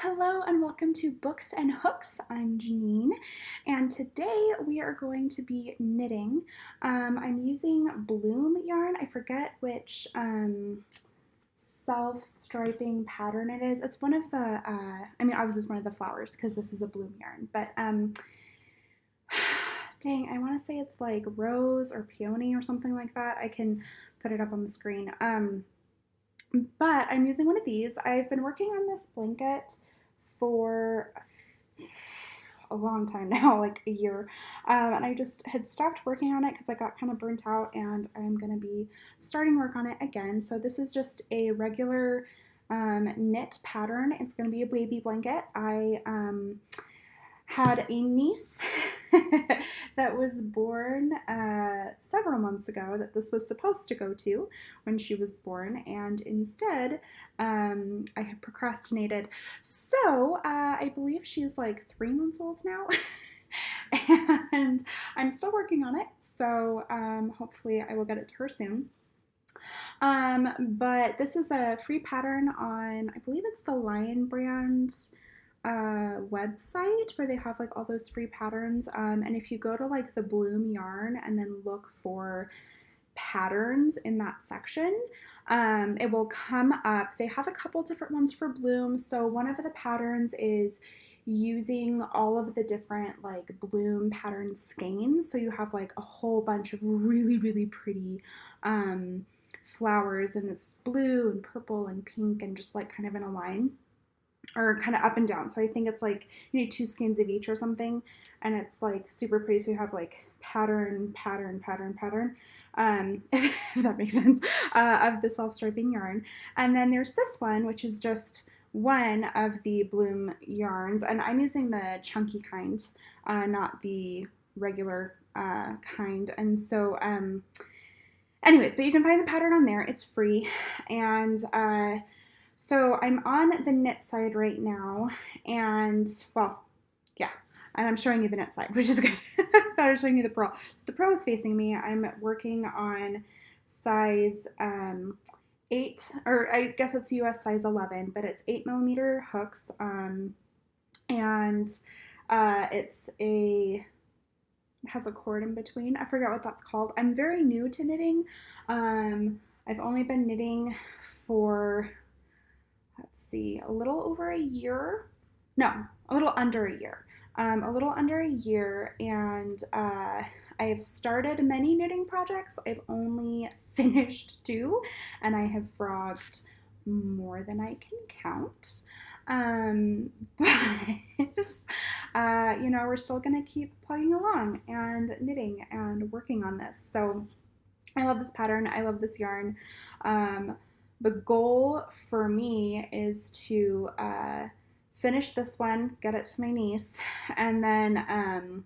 Hello and welcome to Books and Hooks. I'm Janine, and today we are going to be knitting. I'm using Bloom yarn. I forget which self-striping pattern it is. It's one of the, obviously it's one of the flowers because this is a Bloom yarn, but dang, I want to say it's like rose or peony or something like that. I can put it up on the screen. But I'm using one of these. I've been working on this blanket for a long time now, like a year. And I just had stopped working on it because I got kind of burnt out, and I'm going to be starting work on it again. So this is just a regular knit pattern. It's going to be a baby blanket. I had a niece that was born several months ago that this was supposed to go to when she was born, and instead I have procrastinated. So I believe she's like 3 months old now. And I'm still working on it, so hopefully I will get it to her soon. But this is a free pattern on, I believe it's the Lion Brand website where they have like all those free patterns. And if you go to like the Bloom yarn and then look for patterns in that section, it will come up. They have a couple different ones for Bloom. So one of the patterns is using all of the different like Bloom pattern skeins. So you have like a whole bunch of really pretty flowers, and it's blue and purple and pink and just like kind of in a line, or kind of up and down. So I think it's like you need 2 skeins of each or something, and it's like super pretty. So you have like pattern, if that makes sense, of the self-striping yarn. And then there's this one, which is just one of the Bloom yarns, and I'm using the chunky kind, not the regular kind. And so anyways, but you can find the pattern on there. It's free. And so I'm on the knit side right now, and well, yeah, and I'm showing you the knit side, which is good. I thought I was showing you the purl. So the purl is facing me. I'm working on size 8, or I guess it's US size 11, but it's 8mm hooks, and it has a cord in between. I forget what that's called. I'm very new to knitting. I've only been knitting for, let's see, a little over a year. No, a little under a year. A little under a year, and I have started many knitting projects. I've only finished 2, and I have frogged more than I can count. But just, we're still gonna keep plugging along and knitting and working on this. So I love this pattern. I love this yarn. The goal for me is to finish this one, get it to my niece, and then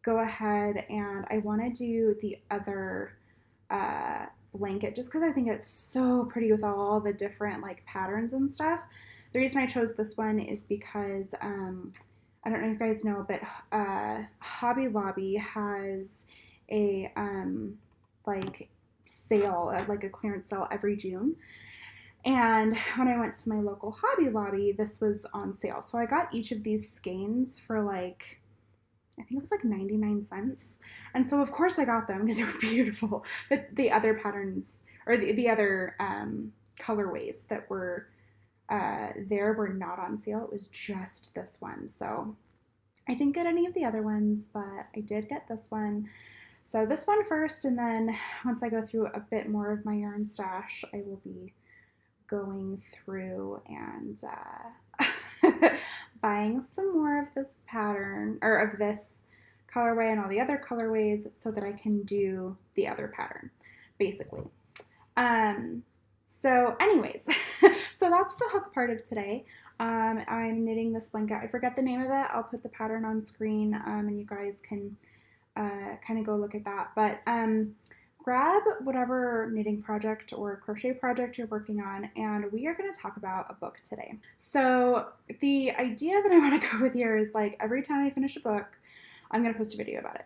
go ahead, and I want to do the other blanket just because I think it's so pretty with all the different like patterns and stuff. The reason I chose this one is because I don't know if you guys know, but Hobby Lobby has a like sale, like a clearance sale every June. And when I went to my local Hobby Lobby, this was on sale. So I got each of these skeins for like, I think it was like 99 cents. And so of course I got them because they were beautiful. But the other patterns, or the other colorways that were there were not on sale. It was just this one. So I didn't get any of the other ones, but I did get this one. So this one first, and then once I go through a bit more of my yarn stash, I will be going through and buying some more of this pattern, or of this colorway and all the other colorways, so that I can do the other pattern, basically. So anyways, so that's the hook part of today. I'm knitting this blanket. I forget the name of it. I'll put the pattern on screen, and you guys can kind of go look at that. But grab whatever knitting project or crochet project you're working on, and we are going to talk about a book today. So the idea that I want to go with here is like every time I finish a book, I'm going to post a video about it.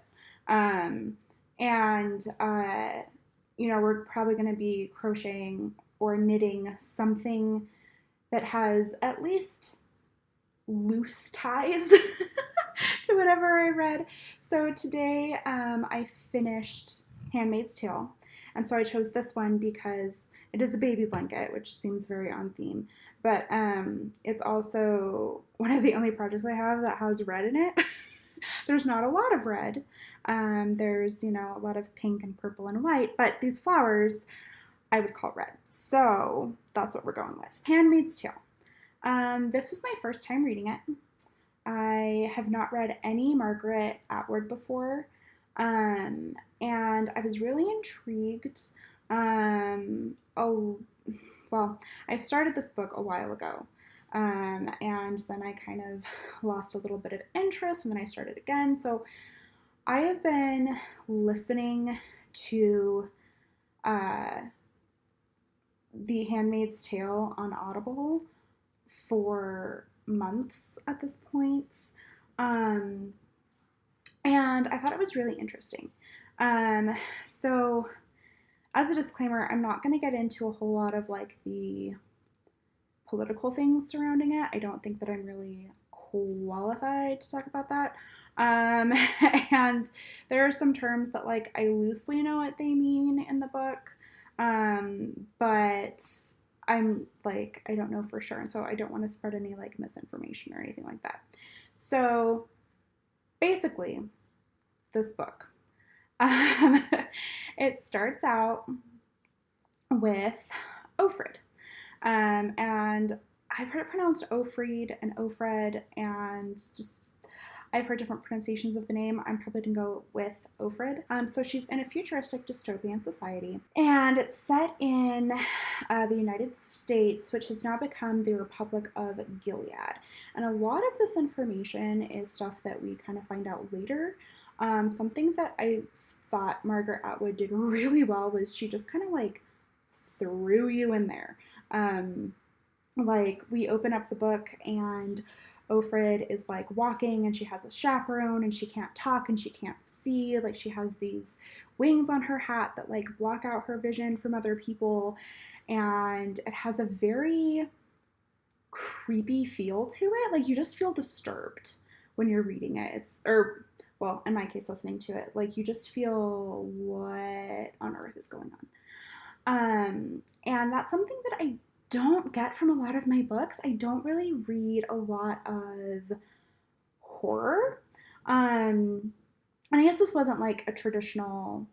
We're probably going to be crocheting or knitting something that has at least loose ties to whatever I read. So today I finished Handmaid's Tale. And so I chose this one because it is a baby blanket, which seems very on theme. But it's also one of the only projects I have that has red in it. There's not a lot of red. There's, a lot of pink and purple and white, but these flowers I would call red. So that's what we're going with. Handmaid's Tale. This was my first time reading it. I have not read any Margaret Atwood before, and I was really intrigued. I started this book a while ago, and then I kind of lost a little bit of interest, and then I started again. So I have been listening to The Handmaid's Tale on Audible for months at this point. And I thought it was really interesting. So as a disclaimer, I'm not going to get into a whole lot of like the political things surrounding it. I don't think that I'm really qualified to talk about that. And there are some terms that like I loosely know what they mean in the book. But I'm like, I don't know for sure. And so I don't want to spread any like misinformation or anything like that. So basically, this book, it starts out with Offred. And I've heard it pronounced Ofred and Ofred, and just I've heard different pronunciations of the name. I'm probably going to go with Offred. So she's in a futuristic dystopian society, and it's set in the United States, which has now become the Republic of Gilead. And a lot of this information is stuff that we kind of find out later. Something that I thought Margaret Atwood did really well was she just kind of like threw you in there. Like we open up the book and Offred is like walking and she has a chaperone and she can't talk and she can't see. Like she has these wings on her hat that like block out her vision from other people. And it has a very creepy feel to it. Like you just feel disturbed when you're reading it. In my case, listening to it. Like you just feel what on earth is going on. And that's something that I don't get from a lot of my books. I don't really read a lot of horror. And I guess this wasn't like a traditional,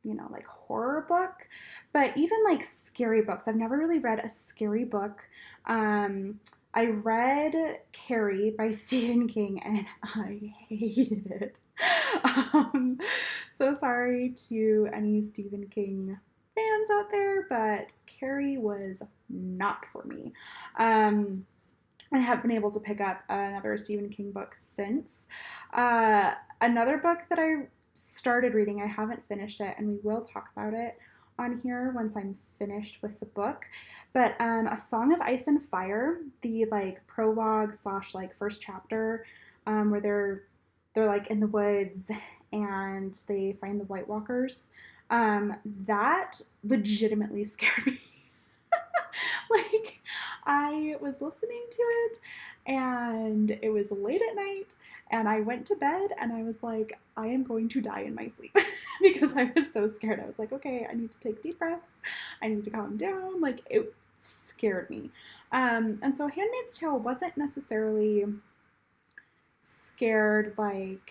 like horror book, but even like scary books. I've never really read a scary book. I read Carrie by Stephen King and I hated it. So sorry to any Stephen King fans out there, but Carrie was not for me. I have been able to pick up another Stephen King book since. Another book that I started reading, I haven't finished it, and we will talk about it on here once I'm finished with the book. But A Song of Ice and Fire, the like prologue / like first chapter, where they're like in the woods and they find the White Walkers. That legitimately scared me. Like, I was listening to it, and it was late at night, and I went to bed, and I was like, I am going to die in my sleep, because I was so scared. I was like, okay, I need to take deep breaths, I need to calm down, like, it scared me. And so Handmaid's Tale wasn't necessarily scared, like,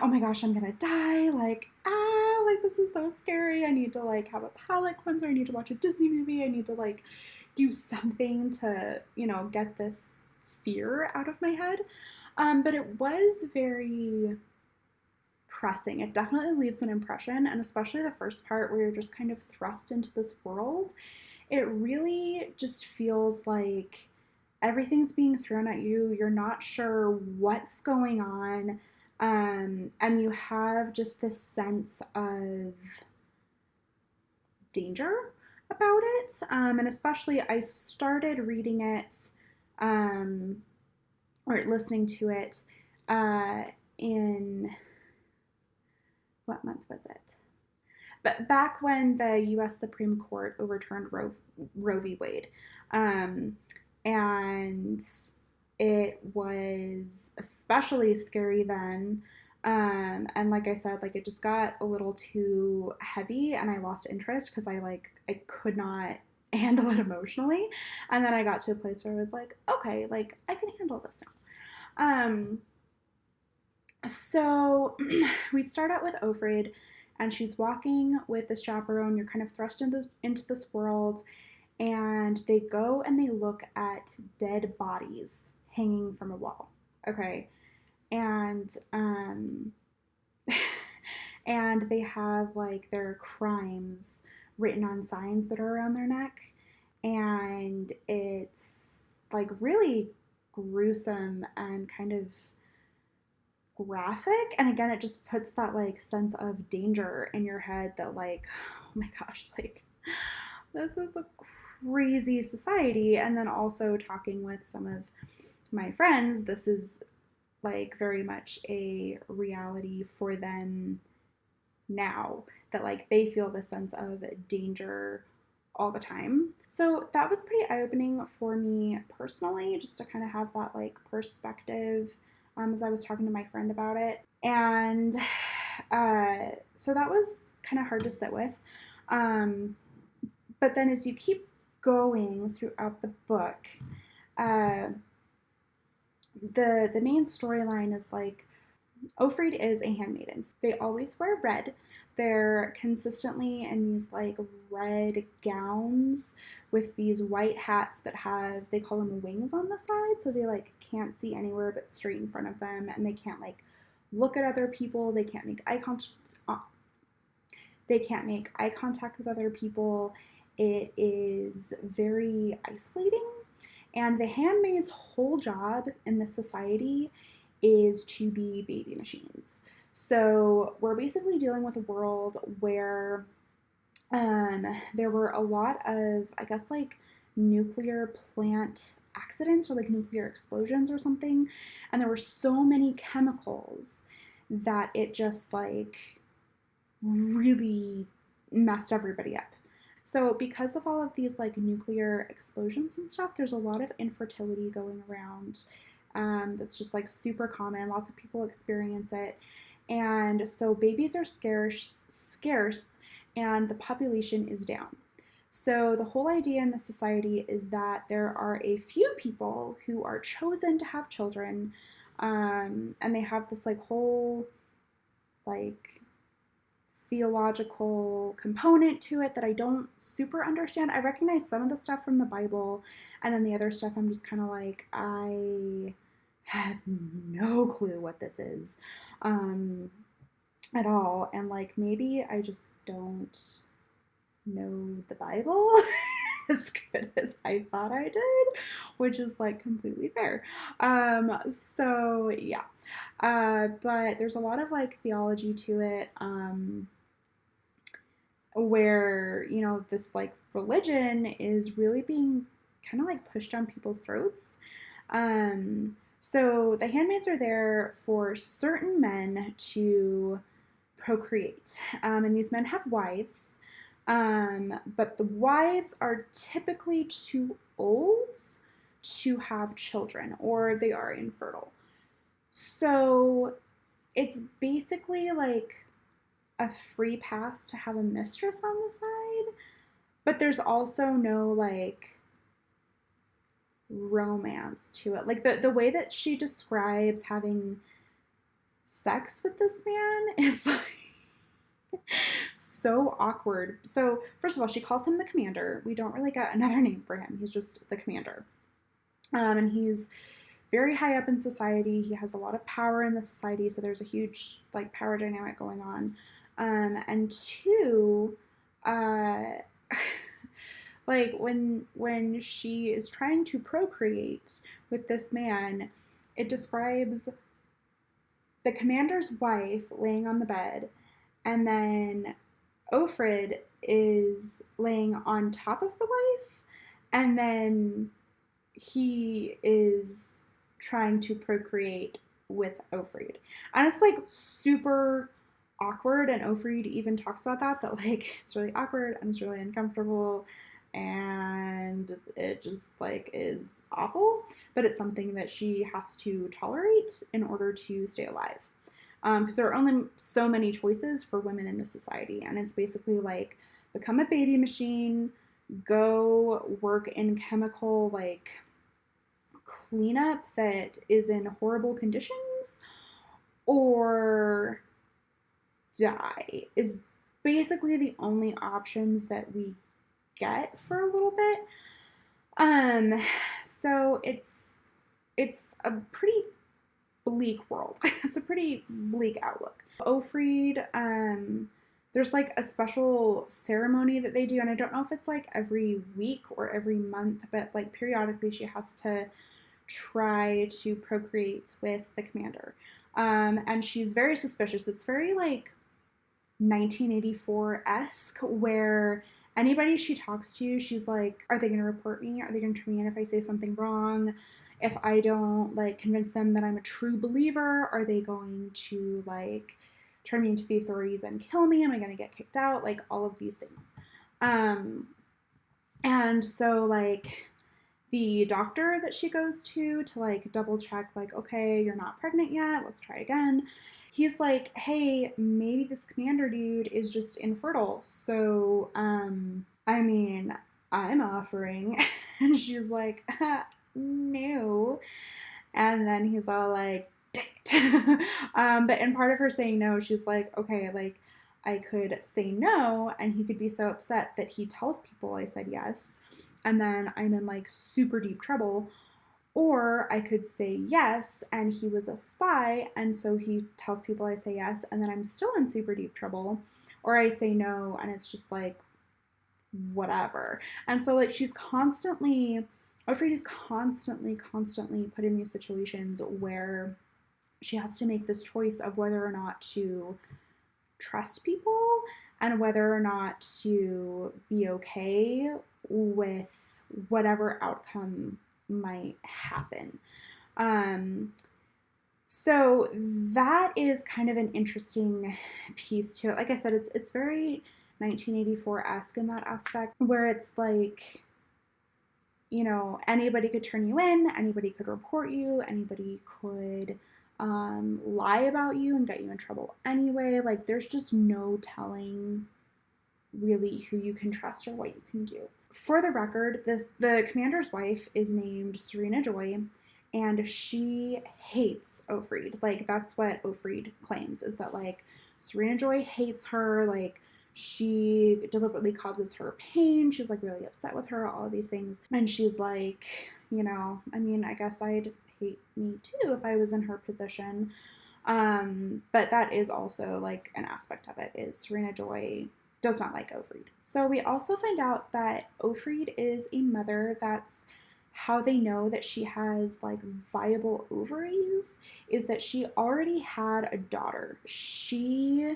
oh my gosh, I'm gonna die, like this is so scary, I need to like have a palate cleanser, I need to watch a Disney movie, I need to like do something to, get this fear out of my head. But it was very pressing. It definitely leaves an impression, and especially the first part where you're just kind of thrust into this world, it really just feels like everything's being thrown at you, you're not sure what's going on. And you have just this sense of danger about it. And especially I started reading it, or listening to it, in, what month was it? But back when the U.S. Supreme Court overturned Roe v. Wade. And it was especially scary then. And like I said, like it just got a little too heavy and I lost interest because I could not handle it emotionally. And then I got to a place where I was like, okay, like I can handle this now. So we start out with Ofrid, and she's walking with this chaperone. You're kind of thrust into this world, and they go and they look at dead bodies hanging from a wall. Okay, and and they have like their crimes written on signs that are around their neck, and it's like really gruesome and kind of graphic. And again, it just puts that like sense of danger in your head that like, oh my gosh, like this is a crazy society. And then also talking with some of my friends, this is like very much a reality for them now, that like they feel the sense of danger all the time. So that was pretty eye-opening for me personally, just to kind of have that like perspective, as I was talking to my friend about it. And so that was kind of hard to sit with. But then as you keep going throughout the book, uh, the main storyline is like Ofrid is a handmaiden. They always wear red. They're consistently in these like red gowns with these white hats that have, they call them wings on the side, so they like can't see anywhere but straight in front of them, and they can't like look at other people. They can't make eye contact. They can't make eye contact with other people. It is very isolating. And the handmaid's whole job in this society is to be baby machines. So we're basically dealing with a world where there were a lot of, I guess, like nuclear plant accidents or like nuclear explosions or something. And there were so many chemicals that it just like really messed everybody up. So because of all of these like nuclear explosions and stuff, there's a lot of infertility going around. That's just like super common. Lots of people experience it, and so babies are scarce, and the population is down. So the whole idea in the society is that there are a few people who are chosen to have children, and they have this like whole like theological component to it that I don't super understand. I recognize some of the stuff from the Bible, and then the other stuff I'm just kind of like, I have no clue what this is at all. And like maybe I just don't know the Bible as good as I thought I did, which is like completely fair. So yeah. But there's a lot of like theology to it. Where, you know, this like religion is really being kind of like pushed down people's throats. So the handmaids are there for certain men to procreate, and these men have wives, but the wives are typically too old to have children, or they are infertile. So it's basically like a free pass to have a mistress on the side, but there's also no like romance to it. Like the way that she describes having sex with this man is like so awkward. So first of all, she calls him the commander. We don't really get another name for him. He's just the commander. And he's very high up in society. He has a lot of power in the society, so there's a huge like power dynamic going on. And two, like when she is trying to procreate with this man, it describes the commander's wife laying on the bed, and then Ofrid is laying on top of the wife, and then he is trying to procreate with Ofrid. And it's like super awkward, and Ofrid even talks about that like it's really awkward and it's really uncomfortable. and it just like is awful, but it's something that she has to tolerate in order to stay alive. Because there are only so many choices for women in this society, and it's basically like become a baby machine, go work in chemical like cleanup that is in horrible conditions, or die is basically the only options that we get for a little bit. Um, so it's a pretty bleak world. It's a pretty bleak outlook. Ofried, there's like a special ceremony that they do, and I don't know if it's like every week or every month, but like periodically she has to try to procreate with the commander. And she's very suspicious. It's very like 1984-esque, where anybody she talks to, she's like, are they going to report me? Are they going to turn me in if I say something wrong? If I don't like convince them that I'm a true believer, are they going to like turn me into the authorities and kill me? Am I going to get kicked out? Like all of these things. And so like the doctor that she goes to like double check, like, okay, you're not pregnant yet, let's try again. He's like, hey, maybe this commander dude is just infertile. So, I mean, I'm offering. And she's like, no. And then he's all like, dang it. But in part of her saying no, she's like, okay, like, I could say no, and he could be so upset that he tells people I said yes, and then I'm in like super deep trouble. Or I could say yes, and he was a spy, and so he tells people I say yes, and then I'm still in super deep trouble. Or I say no, and it's just like, whatever. And so, like, Ofried is constantly put in these situations where she has to make this choice of whether or not to trust people and whether or not to be okay with whatever outcome might happen. So that is kind of an interesting piece to it. Like I said, it's very 1984-esque in that aspect, where it's like, you know, anybody could turn you in, anybody could report you, anybody could lie about you and get you in trouble anyway. Like, there's just no telling really who you can trust or what you can do. For the record, the commander's wife is named Serena Joy, and she hates Ofried. Like, that's what Ofried claims, is that like Serena Joy hates her, like she deliberately causes her pain, she's like really upset with her, all of these things. And she's like, you know, I mean, I guess I'd hate me too if I was in her position. But that is also like an aspect of it, is Serena Joy does not like Ofried. So we also find out that Ofried is a mother. That's how they know that she has like viable ovaries, is that she already had a daughter. She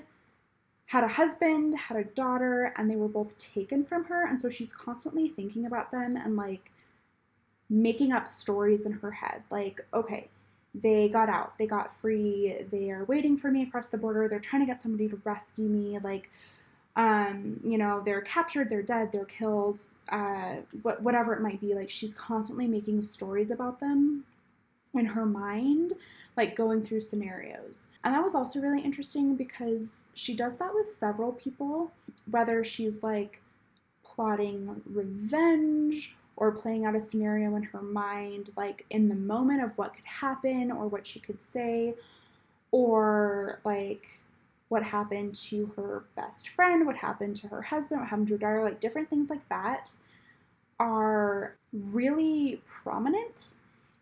had a husband, had a daughter, and they were both taken from her. And so she's constantly thinking about them and like making up stories in her head. Like, okay, they got out, they got free, they are waiting for me across the border, they're trying to get somebody to rescue me, like, you know, they're captured, they're dead, they're killed, whatever it might be. Like, she's constantly making stories about them in her mind, like going through scenarios. And that was also really interesting because she does that with several people, whether she's like plotting revenge or playing out a scenario in her mind, like in the moment of what could happen or what she could say, or like what happened to her best friend, what happened to her husband, what happened to her daughter, like different things like that are really prominent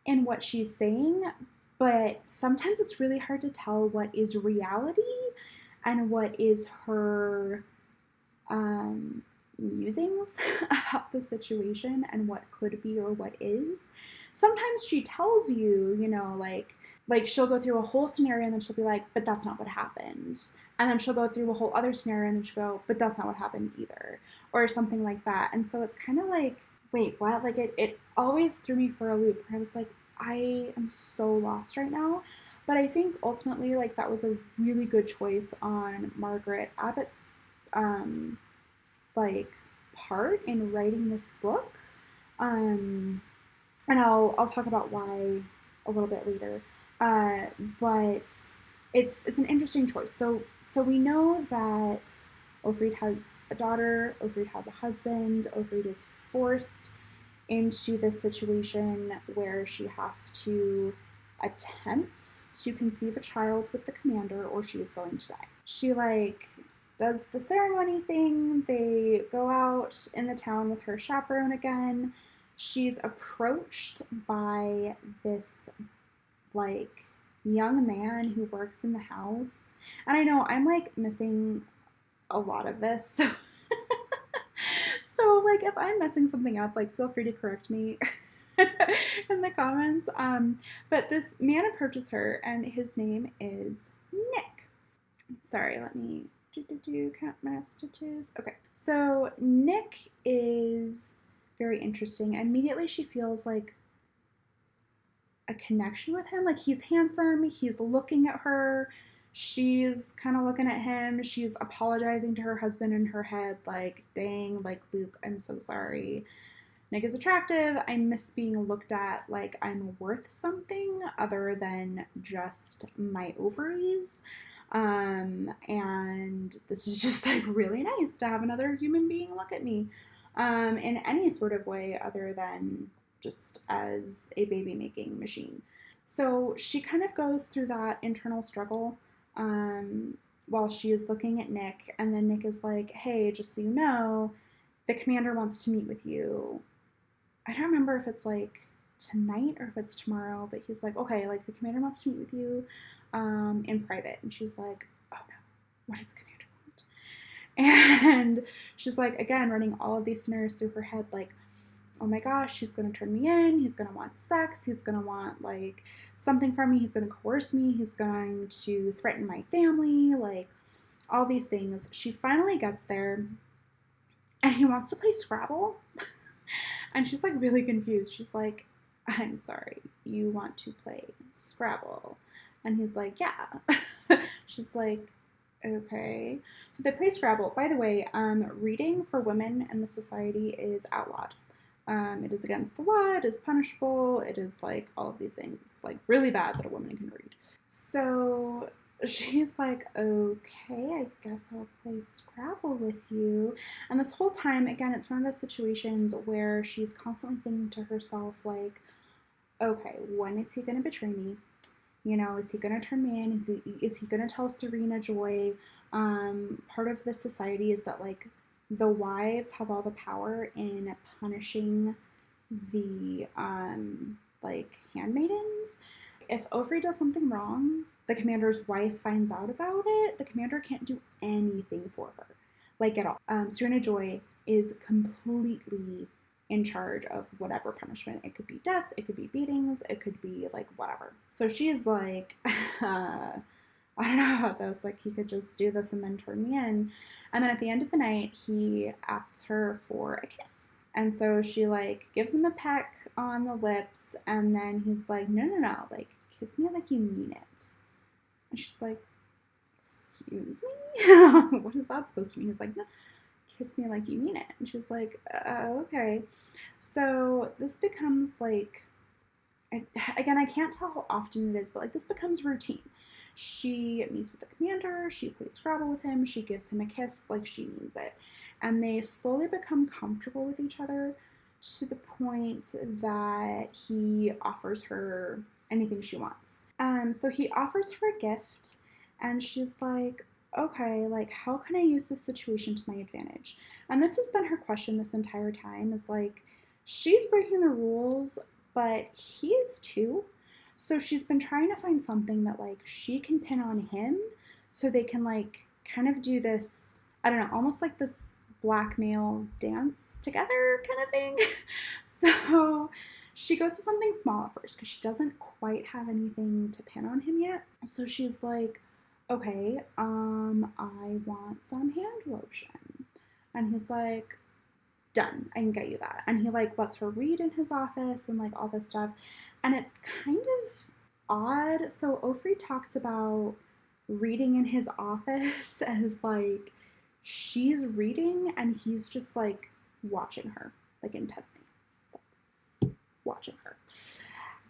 in what she's saying, but sometimes it's really hard to tell what is reality and what is her musings about the situation and what could be or what is. Sometimes she tells you, you know, like she'll go through a whole scenario and then she'll be like, but that's not what happened. And then she'll go through a whole other scenario and then she'll go, but that's not what happened either. Or something like that. And so it's kind of like, wait, what? Like it always threw me for a loop. I was like, I am so lost right now. But I think ultimately, like, that was a really good choice on Margaret Abbott's, like, part in writing this book. Um, and I'll talk about why a little bit later. Uh, but it's an interesting choice. So we know that Ofrid has a daughter, Ofrid has a husband, Ofrid is forced into this situation where she has to attempt to conceive a child with the commander or she is going to die. She like does the ceremony thing. They go out in the town with her chaperone again. She's approached by this like young man who works in the house. And I know I'm like missing a lot of this. So like if I'm messing something up, like feel free to correct me in the comments. But this man approaches her and his name is Nick. Sorry, let me count my stitches. Okay, so Nick is very interesting. Immediately she feels like a connection with him. Like he's handsome, he's looking at her, she's kind of looking at him, she's apologizing to her husband in her head, like, dang, like, Luke, I'm so sorry. Nick is attractive. I miss being looked at like I'm worth something other than just my ovaries. And this is just like really nice to have another human being look at me in any sort of way other than just as a baby making machine. So she kind of goes through that internal struggle while she is looking at Nick, and then Nick is like, hey, just so you know, the commander wants to meet with you. I don't remember if it's like tonight or if it's tomorrow, but he's like, okay, like the commander wants to meet with you in private. And she's like, oh no, what does the commander want? And she's like, again, running all of these scenarios through her head, like, oh my gosh, he's going to turn me in, he's going to want sex, he's going to want like something from me, he's going to coerce me, he's going to threaten my family, like all these things. She finally gets there and he wants to play Scrabble. And she's like really confused. She's like, I'm sorry, you want to play Scrabble? And he's like, yeah. She's like, okay. So they play Scrabble. By the way, reading for women in the society is outlawed. It is against the law, it is punishable, it is like all of these things, like really bad that a woman can read. So she's like, okay, I guess I'll play Scrabble with you. And this whole time, again, it's one of those situations where she's constantly thinking to herself, like, okay, when is he going to betray me? You know, is he going to turn me in? Is he going to tell Serena Joy? Part of the society is that, like, the wives have all the power in punishing the, like, handmaidens. If Ofri does something wrong, the commander's wife finds out about it, the commander can't do anything for her, like at all. Serena Joy is completely in charge of whatever punishment. It could be death, it could be beatings, it could be like whatever. So she's like, I don't know about this, like he could just do this and then turn me in. And then at the end of the night, he asks her for a kiss. And so she like gives him a peck on the lips, and then he's like, no, like kiss me like you mean it. And she's like, excuse me? What is that supposed to mean? He's like, no, kiss me like you mean it. And she's like, okay. So this becomes like, again, I can't tell how often it is, but like this becomes routine. She meets with the commander, she plays Scrabble with him, she gives him a kiss like she means it. And they slowly become comfortable with each other to the point that he offers her anything she wants. So he offers her a gift, and she's like, okay, like, how can I use this situation to my advantage? And this has been her question this entire time, is like, she's breaking the rules, but he is too. So she's been trying to find something that, like, she can pin on him so they can, like, kind of do this, I don't know, almost like this blackmail dance together kind of thing. So she goes to something small at first because she doesn't quite have anything to pin on him yet. So she's like, okay, I want some hand lotion. And he's like, done, I can get you that. And he like lets her read in his office and like all this stuff. And it's kind of odd. So Ofri talks about reading in his office as like she's reading and he's just like watching her, like intently watching her.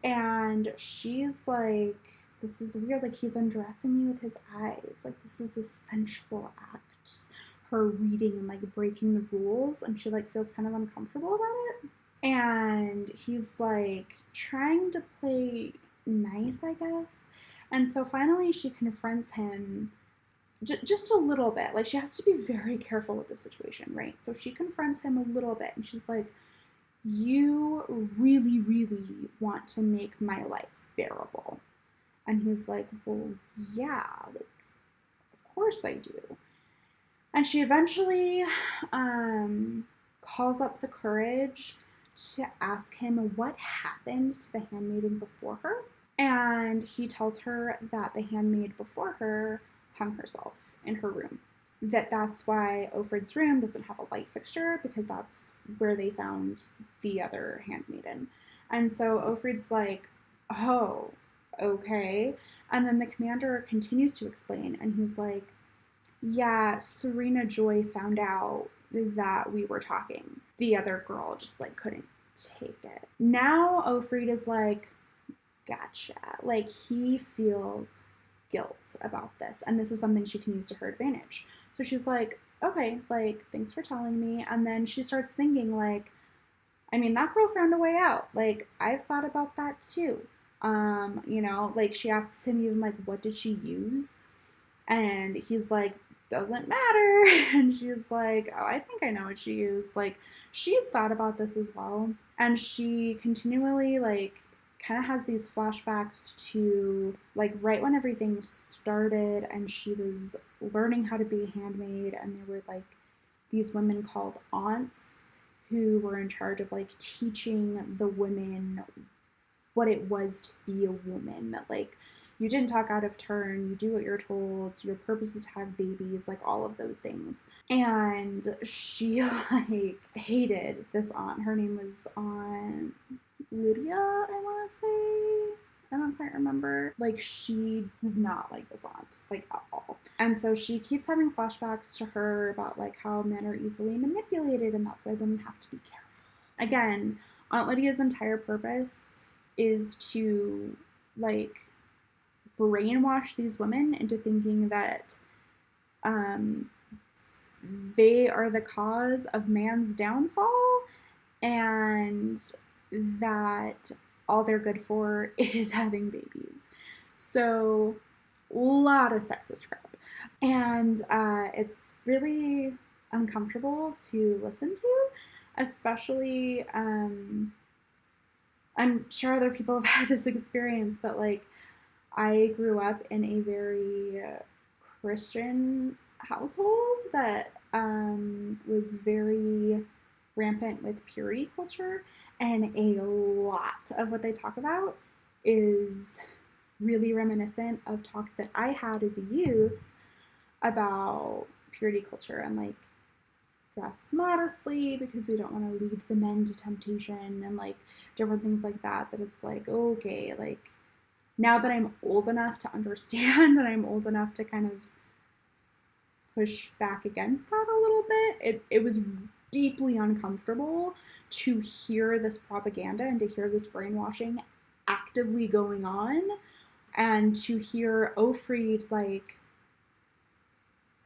And she's like, this is weird. Like, he's undressing me with his eyes. Like, this is a sensual act. Her reading and like breaking the rules. And she like feels kind of uncomfortable about it. And he's like trying to play nice, I guess. And so finally she confronts him just a little bit. Like, she has to be very careful with the situation, right? So she confronts him a little bit and she's like, you really, really want to make my life bearable. And he's like, well, yeah, like, of course I do. And she eventually calls up the courage to ask him what happened to the handmaiden before her. And he tells her that the handmaid before her hung herself in her room. That's why Offred's room doesn't have a light fixture, because that's where they found the other handmaiden. And so Offred's like, oh, okay. And then the commander continues to explain, and he's like, yeah, Serena Joy found out that we were talking. The other girl just like couldn't take it. Now Offred is like, gotcha. Like, he feels guilt about this, and this is something she can use to her advantage. So she's like, okay, like, thanks for telling me. And then she starts thinking, like, I mean, that girl found a way out. Like, I've thought about that too. Like, she asks him even, like, what did she use? And he's like, doesn't matter. And she's like, oh, I think I know what she used. Like, she's thought about this as well. And she continually, like, kind of has these flashbacks to like right when everything started and she was learning how to be a handmaid, and there were like these women called aunts who were in charge of like teaching the women what it was to be a woman. That like, you didn't talk out of turn, you do what you're told, your purpose is to have babies, like all of those things. And she like hated this aunt. Her name was Aunt Lydia, I want to say. I don't quite remember. Like, she does not like this aunt, like, at all. And so she keeps having flashbacks to her about, like, how men are easily manipulated, and that's why women have to be careful. Again, Aunt Lydia's entire purpose is to, like, brainwash these women into thinking that they are the cause of man's downfall, and that all they're good for is having babies. So, a lot of sexist crap. And it's really uncomfortable to listen to, especially, I'm sure other people have had this experience, but like, I grew up in a very Christian household that was very rampant with purity culture, and a lot of what they talk about is really reminiscent of talks that I had as a youth about purity culture and like dress modestly because we don't want to lead the men to temptation and like different things like that. That it's like, okay, like now that I'm old enough to understand and I'm old enough to kind of push back against that a little bit, it was deeply uncomfortable to hear this propaganda and to hear this brainwashing actively going on, and to hear Offred like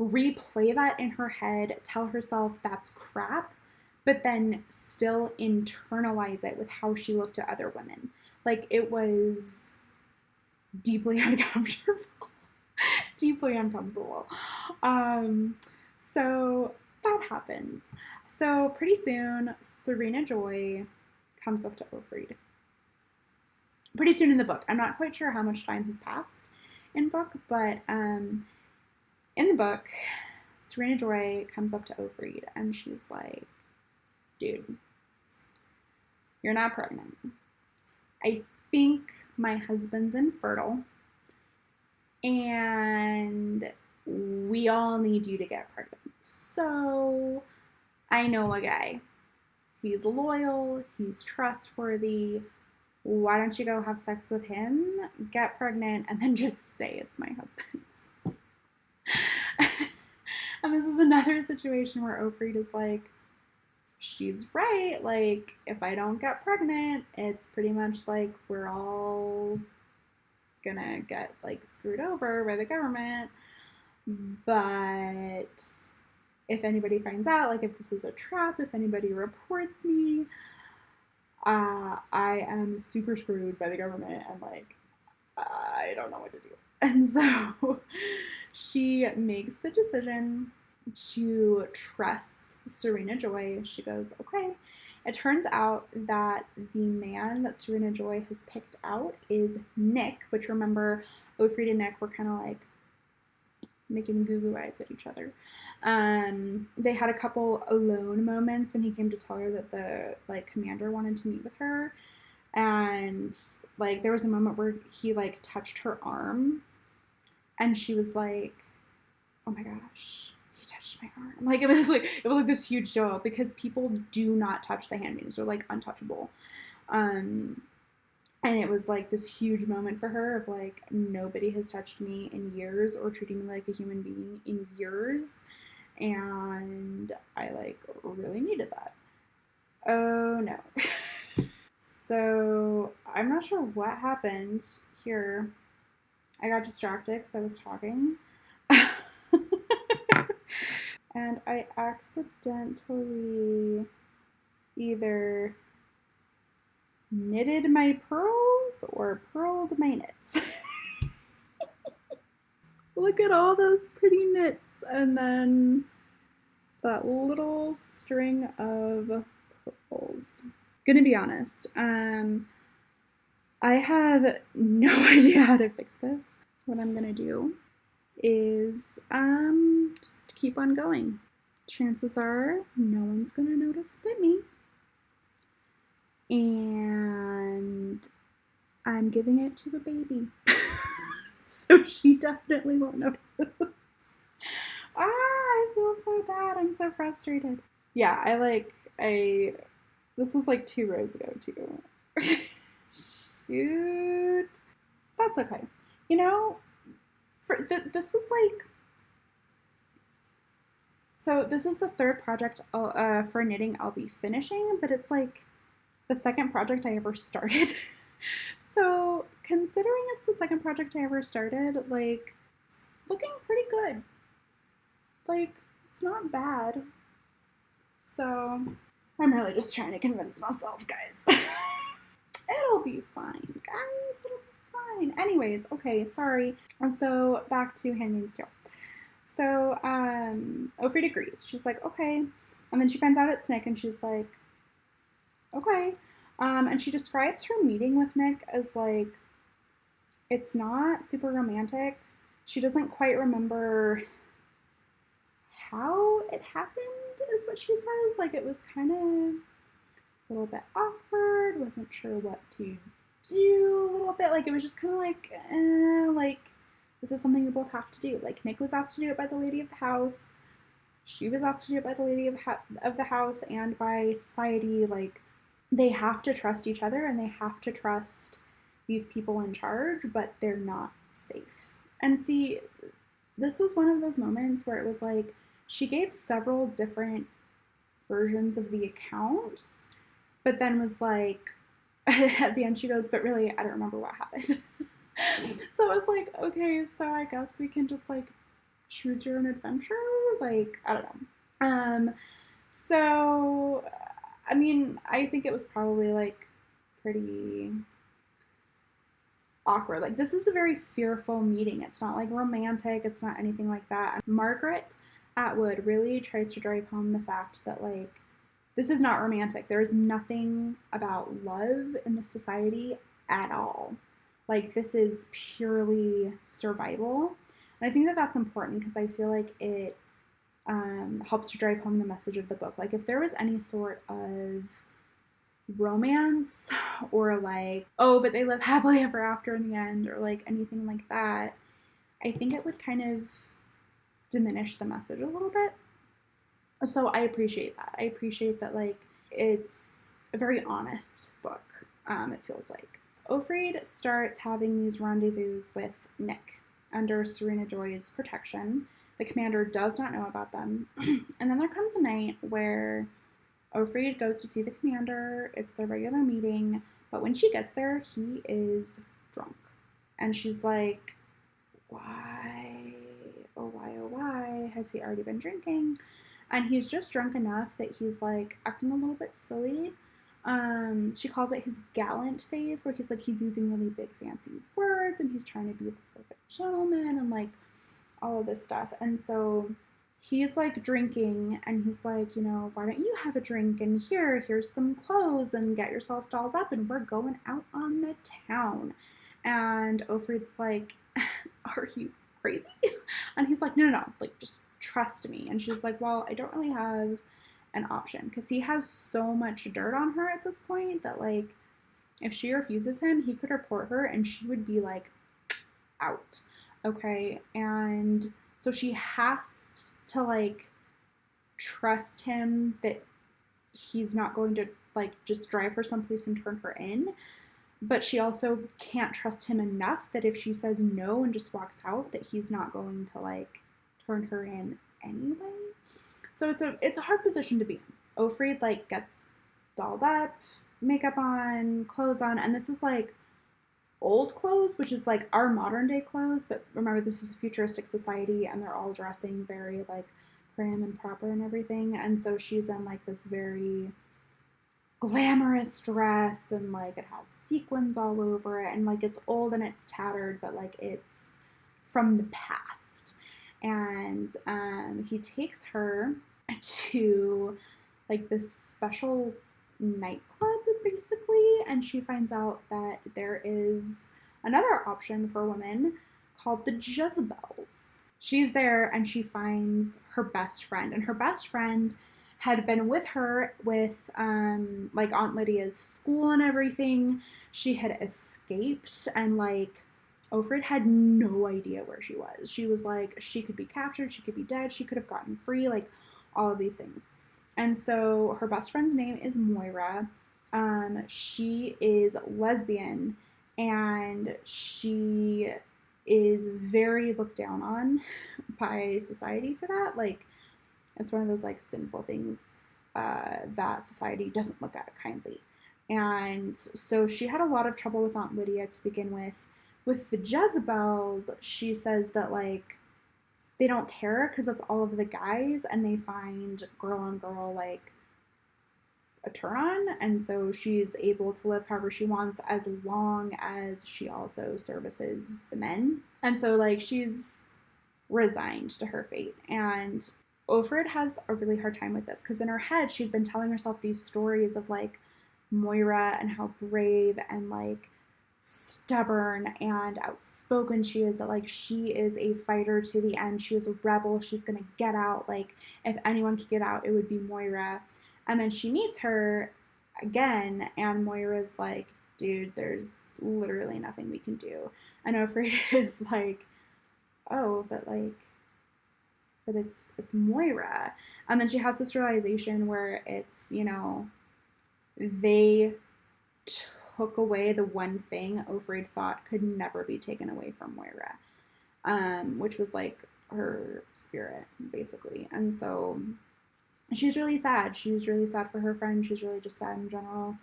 replay that in her head, tell herself that's crap, but then still internalize it with how she looked at other women. Like, it was deeply uncomfortable. Deeply uncomfortable. So that happens. So pretty soon, Serena Joy comes up to Offred. Pretty soon in the book. I'm not quite sure how much time has passed in book, but in the book, Serena Joy comes up to Offred and she's like, dude, you're not pregnant. I think my husband's infertile, and we all need you to get pregnant. So I know a guy. He's loyal, he's trustworthy. Why don't you go have sex with him, get pregnant, and then just say it's my husband's? And this is another situation where Offred is like, she's right. Like, if I don't get pregnant, it's pretty much like we're all gonna get like screwed over by the government. But if anybody finds out, like if this is a trap, if anybody reports me, I am super screwed by the government and like I don't know what to do. And so she makes the decision to trust Serena Joy. She goes, okay. It turns out that the man that Serena Joy has picked out is Nick, which remember, Ofrid and Nick were kind of like making goo goo eyes at each other. They had a couple alone moments when he came to tell her that the like commander wanted to meet with her, and like there was a moment where he like touched her arm, and she was like, "Oh my gosh." He touched my arm. Like it was like this huge show because people do not touch the handmaids. They're like untouchable. Um, and it was like this huge moment for her of like nobody has touched me in years or treated me like a human being in years, and I like really needed that. Oh no. So I'm not sure what happened here. I got distracted because I was talking. And I accidentally either knitted my pearls or pearled my knits. Look at all those pretty knits and then that little string of pearls. Gonna be honest, I have no idea how to fix this. What I'm gonna do is just keep on going. Chances are no one's gonna notice but me. And I'm giving it to a baby. So she definitely won't notice. I feel so bad. I'm so frustrated. Yeah, I this was like 2 rows ago too. Shoot. That's okay. You know, this was like so this is the third project for knitting I'll be finishing, but it's like the second project I ever started. So considering it's the second project I ever started, like it's looking pretty good. Like it's not bad. So I'm really just trying to convince myself, guys. It'll be fine, guys. It'll be fine. Anyways, okay, sorry. So back to Handmaid's Tale. So Ofrid agrees. She's like, okay. And then she finds out it's Nick and she's like, okay. And she describes her meeting with Nick as like, it's not super romantic. She doesn't quite remember how it happened, is what she says. Like, it was kind of a little bit awkward, wasn't sure what to do a little bit. Like, it was just kind of like, this is something you both have to do. Like, Nick was asked to do it by the lady of the house. She was asked to do it by the lady of the house and by society. Like, they have to trust each other and they have to trust these people in charge, but they're not safe. And see, this was one of those moments where it was like she gave several different versions of the accounts, but then was like, at the end, she goes, but really, I don't remember what happened. So I was like, okay, so I guess we can just like choose your own adventure. Like, I don't know. So, I mean, I think it was probably like pretty awkward. Like, this is a very fearful meeting. It's not like romantic, it's not anything like that. Margaret Atwood really tries to drive home the fact that, like, this is not romantic. There is nothing about love in the society at all. Like, this is purely survival. And I think that that's important because I feel like it helps to drive home the message of the book. Like, if there was any sort of romance or like, oh, but they live happily ever after in the end, or like anything like that, I think it would kind of diminish the message a little bit. So I appreciate that. I appreciate that, like, it's a very honest book, it feels like. Ofrid starts having these rendezvous with Nick under Serena Joy's protection. The commander does not know about them. And then there comes a night where Ofrid goes to see the commander. It's their regular meeting. But when she gets there, he is drunk. And she's like, why? Oh, why? Has he already been drinking? And he's just drunk enough that he's like acting a little bit silly. She calls it his gallant phase, where he's using really big fancy words and he's trying to be the perfect gentleman and like all of this stuff. And so he's like drinking and he's like, why don't you have a drink? And here's some clothes and get yourself dolled up and we're going out on the town. And Ofrid's like, are you crazy? And he's like, no, like just trust me. And she's like, well, I don't really have an option because he has so much dirt on her at this point that like if she refuses him, he could report her and she would be like out. Okay. And so she has to like trust him that he's not going to like just drive her someplace and turn her in. But she also can't trust him enough that if she says no and just walks out, that he's not going to like turn her in anyway. So it's a hard position to be in. Ofrid like gets dolled up, makeup on, clothes on, and this is like old clothes, which is like our modern day clothes, but remember this is a futuristic society and they're all dressing very like prim and proper and everything. And so she's in like this very glamorous dress and like it has sequins all over it and like it's old and it's tattered, but like it's from the past. And he takes her to like this special nightclub basically, and she finds out that there is another option for women called the Jezebels. She's there and she finds her best friend, and her best friend had been with her with like Aunt Lydia's school and everything. She had escaped and like Ofrid had no idea where she was. She was like, she could be captured, she could be dead, she could have gotten free, like all of these things. And so her best friend's name is Moira. She is lesbian and she is very looked down on by society for that. Like, it's one of those like sinful things that society doesn't look at kindly. And so she had a lot of trouble with Aunt Lydia to begin with. With the Jezebels, she says that like they don't care because it's all of the guys and they find girl on girl like a turn on, and so she's able to live however she wants as long as she also services the men. And so like she's resigned to her fate. And Ofrid has a really hard time with this because in her head she'd been telling herself these stories of like Moira and how brave and like stubborn and outspoken she is, that like she is a fighter to the end, she is a rebel, she's gonna get out, like if anyone could get out it would be Moira. And then she meets her again and Moira's like, dude, there's literally nothing we can do. And Ofrid is like, oh, but it's Moira. And then she has this realization where it's, they took away the one thing Ofrid thought could never be taken away from Moira, which was like her spirit, basically. And so she's really sad. She's really sad for her friend. She's really just sad in general.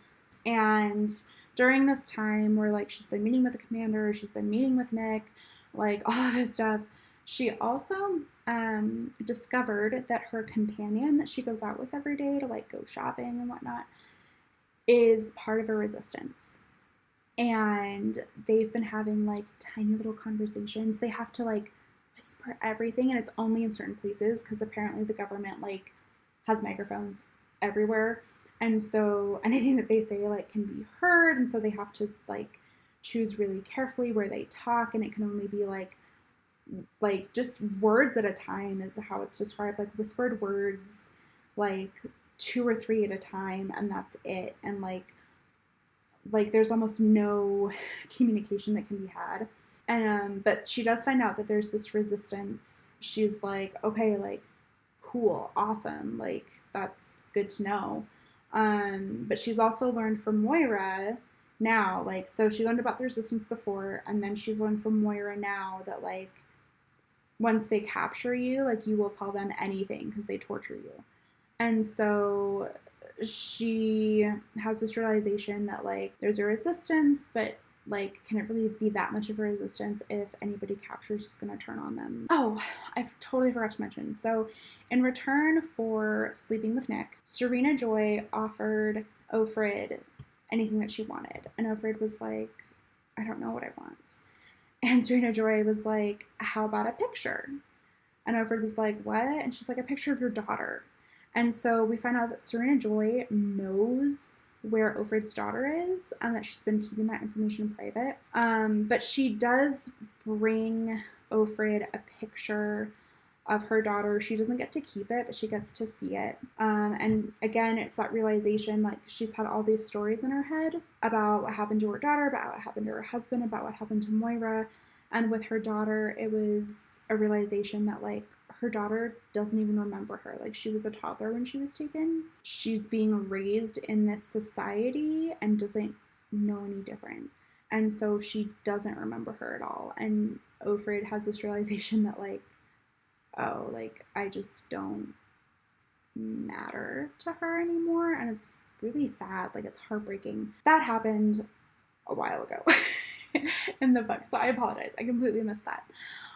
And during this time where like she's been meeting with the commander, she's been meeting with Nick, like all of this stuff, she also discovered that her companion that she goes out with every day to like go shopping and whatnot is part of a resistance. And they've been having like tiny little conversations. They have to like whisper everything, and it's only in certain places because apparently the government like has microphones everywhere, and so anything that they say like can be heard, and so they have to like choose really carefully where they talk, and it can only be like just words at a time is how it's described, like whispered words, like 2 or 3 at a time, and that's it. And like there's almost no communication that can be had. And but she does find out that there's this resistance. She's like, okay, like cool, awesome, like that's good to know. But she's also learned from Moira now, like, so she learned about the resistance before, and then she's learned from Moira now that like once they capture you, like you will tell them anything because they torture you. And so she has this realization that, like, there's a resistance, but, like, can it really be that much of a resistance if anybody captures just going to turn on them? Oh, I totally forgot to mention. So, in return for sleeping with Nick, Serena Joy offered Offred anything that she wanted. And Offred was like, I don't know what I want. And Serena Joy was like, how about a picture? And Offred was like, what? And she's like, a picture of your daughter. And so we find out that Serena Joy knows where Offred's daughter is and that she's been keeping that information private. But she does bring Offred a picture of her daughter. She doesn't get to keep it, but she gets to see it. And again, it's that realization, like, she's had all these stories in her head about what happened to her daughter, about what happened to her husband, about what happened to Moira. And with her daughter, it was a realization that, like, her daughter doesn't even remember her. Like, she was a toddler when she was taken. She's being raised in this society and doesn't know any different. And so she doesn't remember her at all. And Offred has this realization that, like, oh, like, I just don't matter to her anymore. And it's really sad. Like, it's heartbreaking. That happened a while ago in the book. So I apologize. I completely missed that.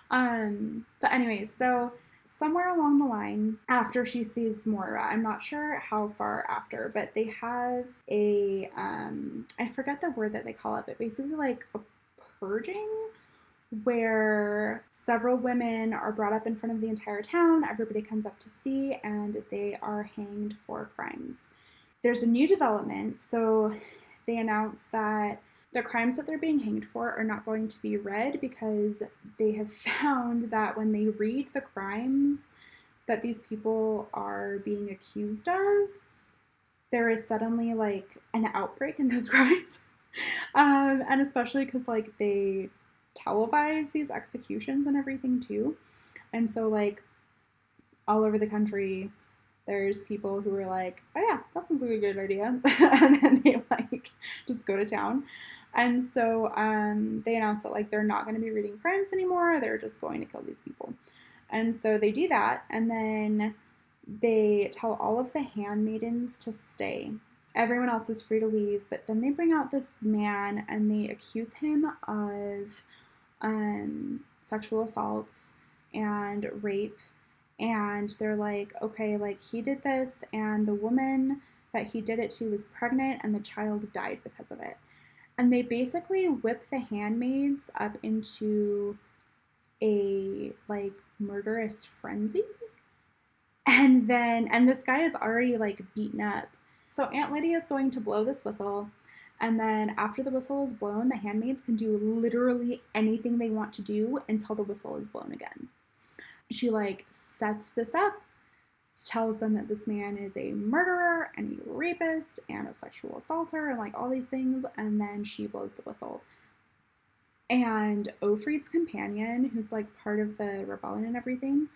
But anyways, so somewhere along the line, after she sees Moira, I'm not sure how far after, but they have a, I forget the word that they call it, but basically like a purging, where several women are brought up in front of the entire town. Everybody comes up to see, and they are hanged for crimes. There's a new development, so they announced that the crimes that they're being hanged for are not going to be read, because they have found that when they read the crimes that these people are being accused of, there is suddenly like an outbreak in those crimes. And especially because like they televise these executions and everything too. And so like all over the country, there's people who are like, oh yeah, that sounds like a good idea. And then they like just go to town. And so they announced that like they're not going to be reading crimes anymore. They're just going to kill these people. And so they do that. And then they tell all of the handmaidens to stay. Everyone else is free to leave. But then they bring out this man and they accuse him of sexual assaults and rape. And they're like, okay, like he did this, and the woman that he did it to was pregnant, and the child died because of it. And they basically whip the handmaids up into a like murderous frenzy. And this guy is already like beaten up. So Aunt Lydia is going to blow this whistle. And then after the whistle is blown, the handmaids can do literally anything they want to do until the whistle is blown again. She like sets this up, tells them that this man is a murderer and a rapist and a sexual assaulter and like all these things, and then she blows the whistle. And Offred's companion, who's like part of the rebellion and everything,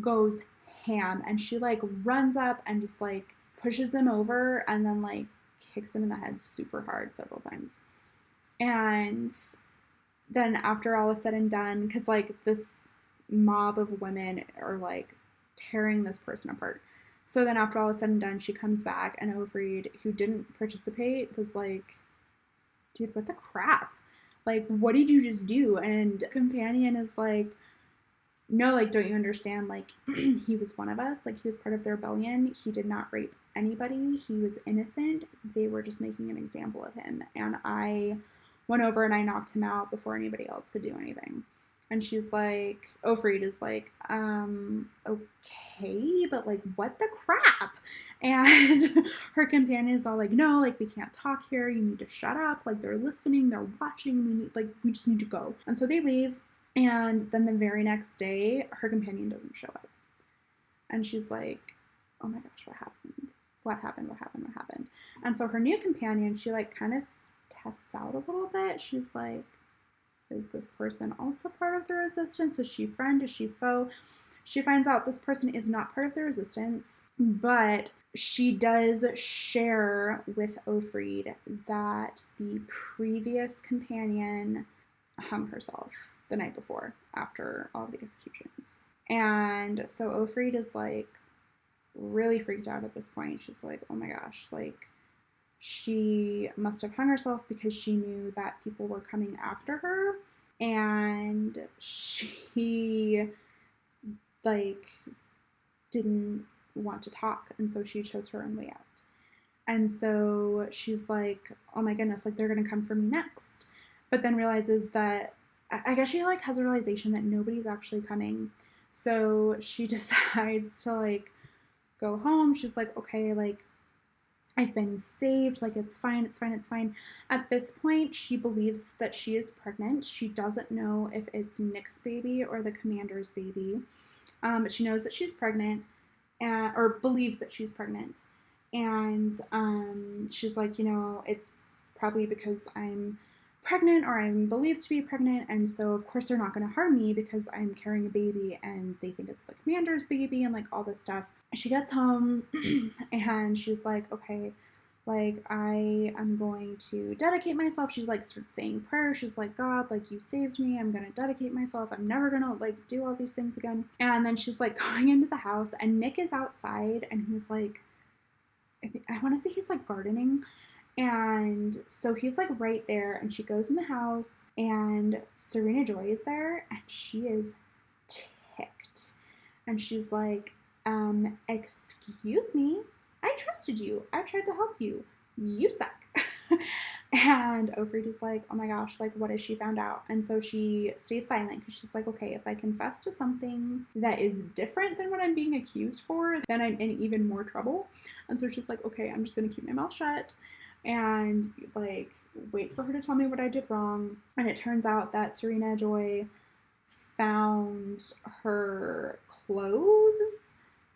goes ham, and she like runs up and just like pushes him over and then like kicks him in the head super hard several times. And then after all is said and done, because like this mob of women are like tearing this person apart. So then after all is said and done, she comes back, and Offred, who didn't participate, was like, dude, what the crap? Like, what did you just do? And companion is like, no, like, don't you understand? Like, he was one of us. Like, he was part of the rebellion. He did not rape anybody. He was innocent. They were just making an example of him. And I went over and I knocked him out before anybody else could do anything. And she's like, Offred is like, okay, but like, what the crap? And her companion is all like, no, like, we can't talk here. You need to shut up. Like, they're listening, they're watching. We just need to go. And so they leave. And then the very next day, her companion doesn't show up. And she's like, oh my gosh, what happened? What happened? What happened? What happened? And so her new companion, she like kind of tests out a little bit. She's like, is this person also part of the resistance? Is she friend? Is she foe? She finds out this person is not part of the resistance, but she does share with Offred that the previous companion hung herself the night before after all the executions. And so Offred is like, really freaked out at this point. She's like, oh my gosh, like she must have hung herself because she knew that people were coming after her, and she like didn't want to talk, and so she chose her own way out. And so she's like, oh my goodness, like they're gonna come for me next. But then realizes that, I guess she like has a realization that nobody's actually coming. So she decides to like go home. She's like, okay, like I've been saved, like it's fine, it's fine, it's fine. At this point, she believes that she is pregnant. She doesn't know if it's Nick's baby or the commander's baby, but she knows that she's pregnant, or believes that she's pregnant. And she's like, it's probably because I'm pregnant or I'm believed to be pregnant, and so of course they're not going to harm me because I'm carrying a baby and they think it's the commander's baby and like all this stuff. She gets home and she's like, okay, like I am going to dedicate myself. She's like starts saying prayers. She's like, God, like you saved me. I'm going to dedicate myself. I'm never going to like do all these things again. And then she's like going into the house, and Nick is outside, and he's like, I want to say he's like gardening. And so he's like right there, and she goes in the house, and Serena Joy is there, and she is ticked. And she's like, excuse me, I trusted you. I tried to help you. You suck. And Ofrid is like, oh my gosh, like what has she found out? And so she stays silent because she's like, okay, if I confess to something that is different than what I'm being accused for, then I'm in even more trouble. And so she's like, okay, I'm just going to keep my mouth shut and like wait for her to tell me what I did wrong. And it turns out that Serena Joy found her clothes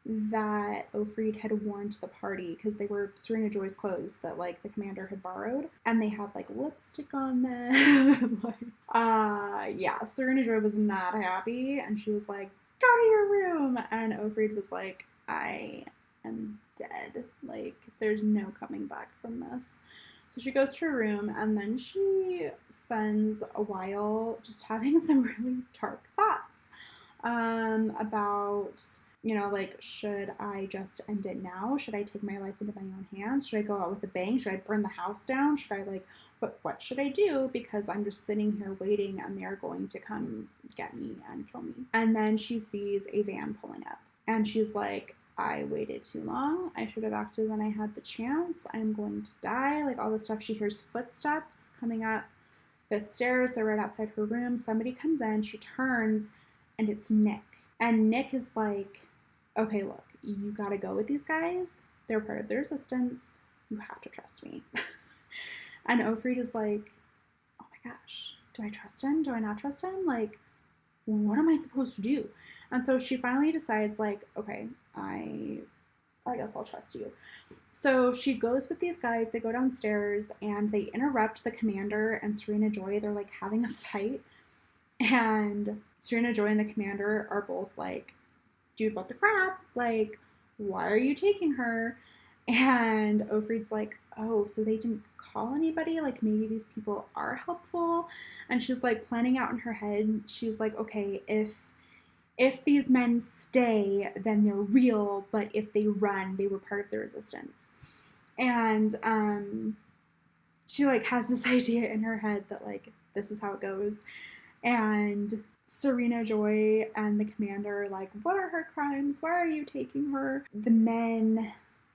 that Ofrid had worn to the party, because they were Serena Joy's clothes that like the commander had borrowed, and they had like lipstick on them. Yeah, Serena Joy was not happy, and she was like, go to your room. And Ofrid was like, I am dead. Like there's no coming back from this. So she goes to her room, and then she spends a while just having some really dark thoughts about, like, should I just end it now? Should I take my life into my own hands? Should I go out with a bang? Should I burn the house down? Should I, like, what should I do? Because I'm just sitting here waiting, and they're going to come get me and kill me. And then she sees a van pulling up, and she's like, I waited too long. I should have acted when I had the chance. I'm going to die. Like, all this stuff. She hears footsteps coming up the stairs. They're right outside her room. Somebody comes in. She turns, and it's Nick. And Nick is like, okay, look, you gotta go with these guys. They're part of the resistance. You have to trust me. And Ofrid is like, oh my gosh, do I trust him? Do I not trust him? Like, what am I supposed to do? And so she finally decides, like, okay, I guess I'll trust you. So she goes with these guys. They go downstairs, and they interrupt the commander and Serena Joy. They're like having a fight. And Serena Joy and the commander are both like, dude, what the crap? Like, why are you taking her? And Ofrid's like, oh, so they didn't call anybody? Like, maybe these people are helpful? And she's like planning out in her head. She's like, okay, if these men stay, then they're real, but if they run, they were part of the resistance. And she like has this idea in her head that like this is how it goes. And Serena Joy and the commander are like, what are her crimes? Why are you taking her? The men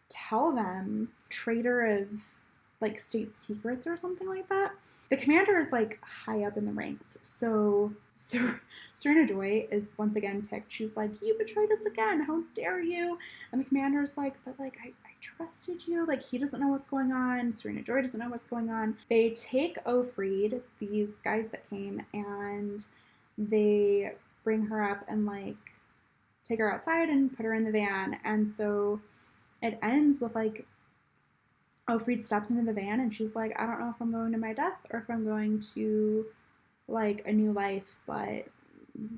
tell them, traitor of like state secrets or something like that. The commander is like high up in the ranks. So Serena Joy is once again ticked. She's like, you betrayed us again. How dare you? And the commander's like, but like, I trusted you. Like, he doesn't know what's going on. Serena Joy doesn't know what's going on. They take Ofrid, these guys that came, and they bring her up and like take her outside and put her in the van. And so it ends with like Ofrid steps into the van, and she's like, I don't know if I'm going to my death or if I'm going to like a new life, but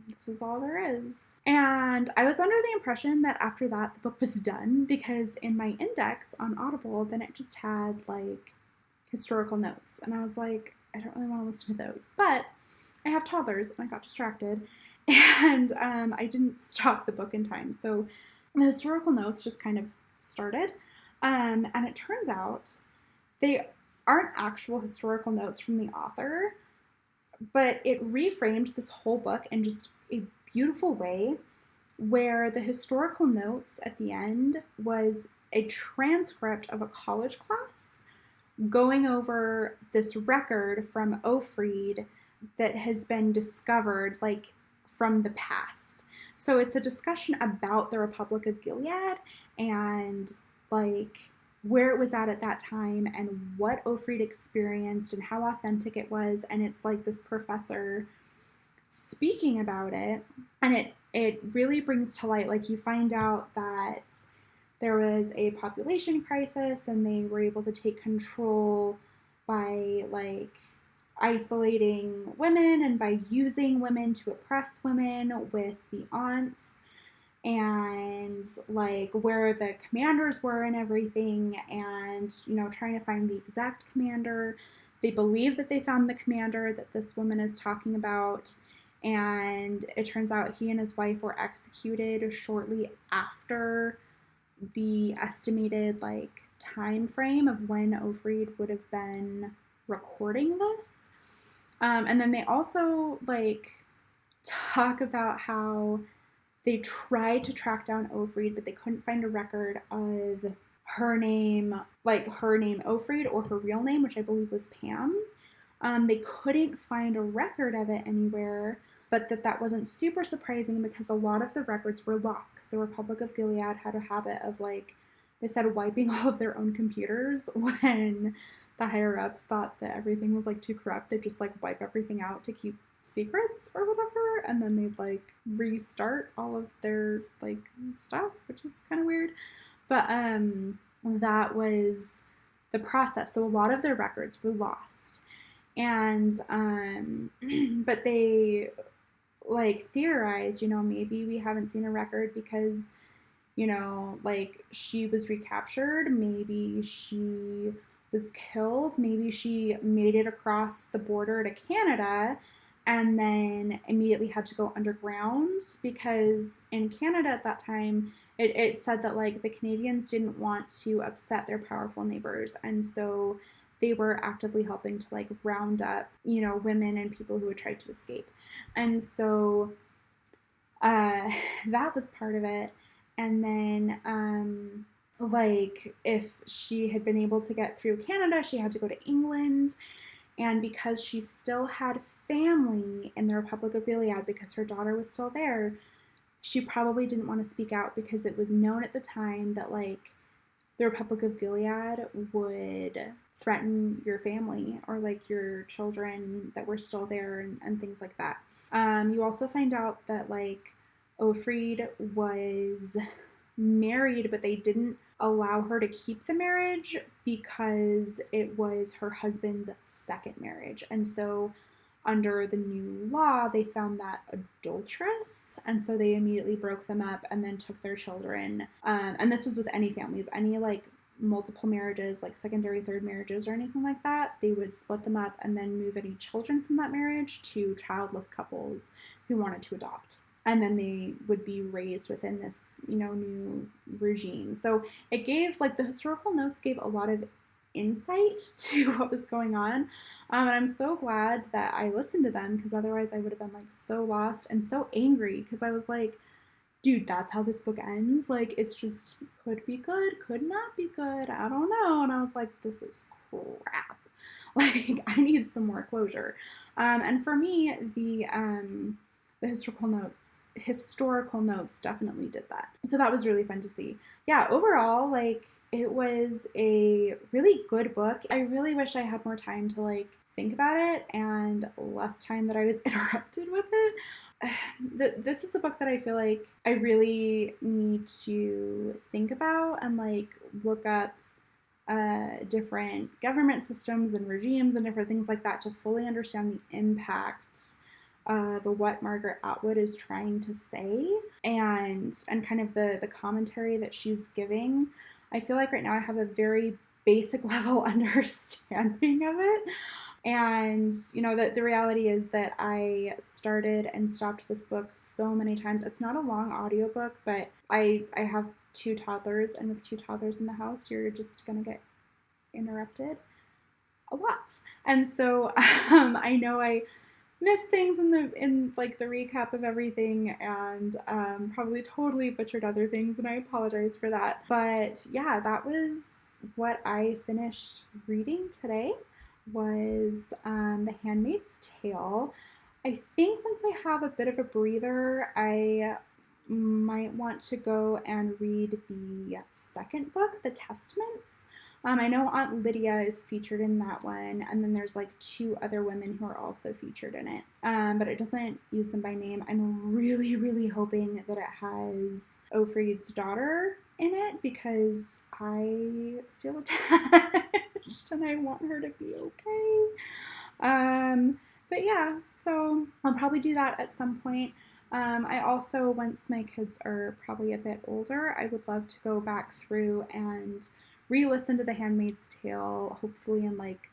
this is all there is. And I was under the impression that after that the book was done, because in my index on Audible, then it just had like historical notes, and I was like, I don't really want to listen to those, but I have toddlers and I got distracted, and I didn't stop the book in time. So the historical notes just kind of started. And it turns out they aren't actual historical notes from the author, but it reframed this whole book in just a beautiful way where the historical notes at the end was a transcript of a college class going over this record from Ofrid that has been discovered like from the past. So it's a discussion about the Republic of Gilead and like where it was at that time and what Ofrid experienced and how authentic it was. And it's like this professor speaking about it, and it really brings to light, like you find out that there was a population crisis and they were able to take control by like isolating women and by using women to oppress women with the aunts, and like where the commanders were and everything, and trying to find the exact commander. They believe that they found the commander that this woman is talking about, and it turns out he and his wife were executed shortly after the estimated like time frame of when Ofrid would have been recording this. And then they also like talk about how they tried to track down Ofrid, but they couldn't find a record of her name Ofrid, or her real name, which I believe was Pam. They couldn't find a record of it anywhere, but that wasn't super surprising because a lot of the records were lost because the Republic of Gilead had a habit of, like, they said, wiping all of their own computers when the higher-ups thought that everything was, like, too corrupt. They'd just, like, wipe everything out to keep secrets or whatever, and then they'd, like, restart all of their, like, stuff, which is kind of weird. But that was the process. So a lot of their records were lost. And but they like theorized, maybe we haven't seen a record because like she was recaptured, maybe she was killed, maybe she made it across the border to Canada and then immediately had to go underground, because in Canada at that time it said that like the Canadians didn't want to upset their powerful neighbors, and so they were actively helping to like round up, women and people who had tried to escape. And so that was part of it. And then like if she had been able to get through Canada, she had to go to England. And because she still had family in the Republic of Gilead, because her daughter was still there, she probably didn't want to speak out because it was known at the time that like the Republic of Gilead would threaten your family or like your children that were still there, and things like that. You also find out that like Ofrid was married, but they didn't allow her to keep the marriage because it was her husband's second marriage. And so under the new law, they found that adulterous, and so they immediately broke them up and then took their children. And this was with any families, any like multiple marriages, like secondary, third marriages or anything like that, they would split them up and then move any children from that marriage to childless couples who wanted to adopt. And then they would be raised within this, new regime. So it gave, like, the historical notes gave a lot of insight to what was going on. And I'm so glad that I listened to them, because otherwise I would have been, like, so lost and so angry, because I was like, dude, that's how this book ends? Like, it's just, could be good, could not be good, I don't know. And I was like, this is crap. Like, I need some more closure. And for me, the historical notes definitely did that. So that was really fun to see. Yeah, overall, like, it was a really good book. I really wish I had more time to like think about it and less time that I was interrupted with it. This is a book that I feel like I really need to think about and like look up different government systems and regimes and different things like that to fully understand the impacts of what Margaret Atwood is trying to say, and kind of the commentary that she's giving. I feel like right now I have a very basic level understanding of it, And, you know, the reality is that I started and stopped this book so many times. It's not a long audiobook, but I have two toddlers, and with two toddlers in the house, you're just going to get interrupted a lot. And so I know I missed things in like the recap of everything, and probably totally butchered other things, and I apologize for that. But yeah, that was what I finished reading today, was The Handmaid's Tale. I think once I have a bit of a breather, I might want to go and read the second book, The Testaments. I know Aunt Lydia is featured in that one, and then there's like two other women who are also featured in it, but it doesn't use them by name. I'm really, really hoping that it has Ofrid's daughter in it, because I feel attached and I want her to be okay. But yeah, so I'll probably do that at some point. I also, once my kids are probably a bit older, I would love to go back through and re-listen to The Handmaid's Tale, hopefully in like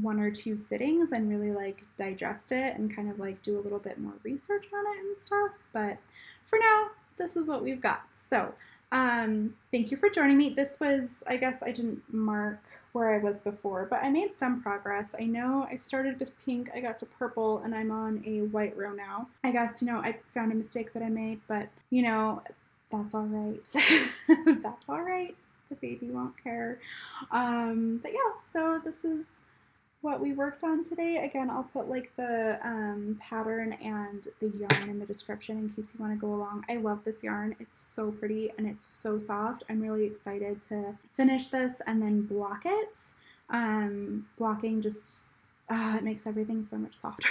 one or two sittings, and really like digest it and kind of like do a little bit more research on it and stuff. But for now, this is what we've got. So thank you for joining me. This was, I guess I didn't mark where I was before, but I made some progress. I know I started with pink, I got to purple, and I'm on a white row now. I guess, you know, I found a mistake that I made, but, you know, that's all right. That's all right. The baby won't care. But yeah, so this is what we worked on today. Again, I'll put like the pattern and the yarn in the description in case you want to go along. I love this yarn. It's so pretty and it's so soft. I'm really excited to finish this and then block it. Blocking just, it makes everything so much softer.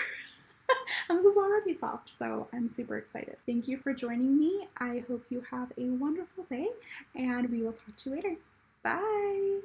And this is already soft, so I'm super excited. Thank you for joining me. I hope you have a wonderful day, and we will talk to you later. Bye!